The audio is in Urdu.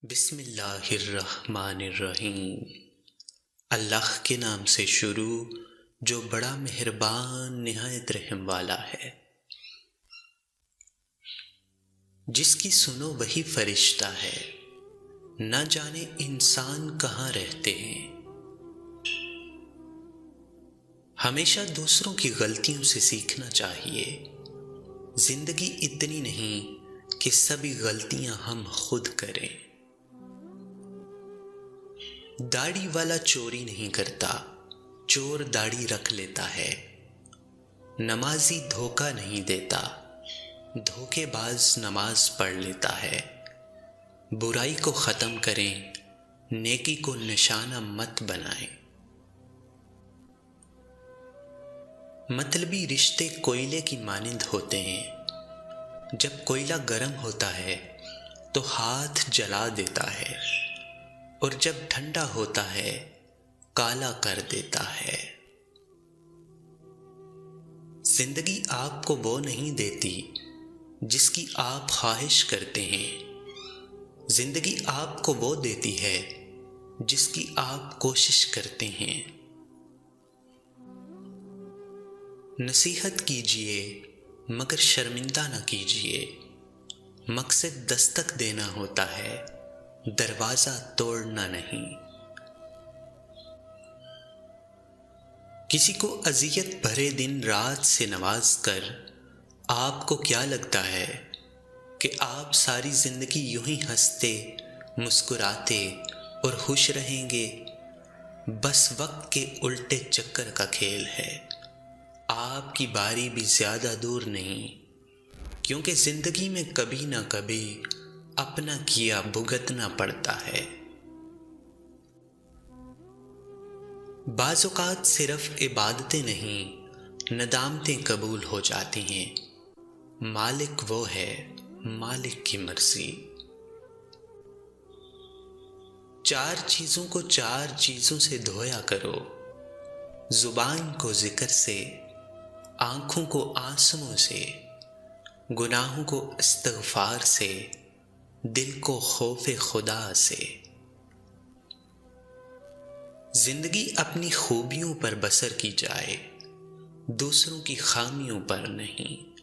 بسم اللہ الرحمن الرحیم۔ اللہ کے نام سے شروع جو بڑا مہربان نہایت رحم والا ہے۔ جس کی سنو وہی فرشتہ ہے، نہ جانے انسان کہاں رہتے ہیں۔ ہمیشہ دوسروں کی غلطیوں سے سیکھنا چاہیے۔ زندگی اتنی نہیں کہ سبھی غلطیاں ہم خود کریں۔ داڑھی والا چوری نہیں کرتا، چور داڑھی رکھ لیتا ہے۔ نمازی دھوکہ نہیں دیتا، دھوکے باز نماز پڑھ لیتا ہے۔ برائی کو ختم کریں، نیکی کو نشانہ مت بنائیں۔ مطلبی رشتے کوئلے کی مانند ہوتے ہیں، جب کوئلہ گرم ہوتا ہے تو ہاتھ جلا دیتا ہے، اور جب ٹھنڈا ہوتا ہے کالا کر دیتا ہے۔ زندگی آپ کو وہ نہیں دیتی جس کی آپ خواہش کرتے ہیں، زندگی آپ کو وہ دیتی ہے جس کی آپ کوشش کرتے ہیں۔ نصیحت کیجیے مگر شرمندہ نہ کیجیے۔ مقصد دستک دینا ہوتا ہے، دروازہ توڑنا نہیں۔ کسی کو اذیت بھرے دن رات سے نواز کر آپ کو کیا لگتا ہے کہ آپ ساری زندگی یوں ہی ہنستے مسکراتے اور خوش رہیں گے؟ بس وقت کے الٹے چکر کا کھیل ہے۔ آپ کی باری بھی زیادہ دور نہیں، کیونکہ زندگی میں کبھی نہ کبھی اپنا کیا بھگتنا پڑتا ہے۔ بعض اوقات صرف عبادتیں نہیں، ندامتیں قبول ہو جاتی ہیں۔ مالک وہ ہے، مالک کی مرضی۔ چار چیزوں کو چار چیزوں سے دھویا کرو، زبان کو ذکر سے، آنکھوں کو آنسوؤں سے، گناہوں کو استغفار سے، دل کو خوف خدا سے۔ زندگی اپنی خوبیوں پر بسر کی جائے، دوسروں کی خامیوں پر نہیں۔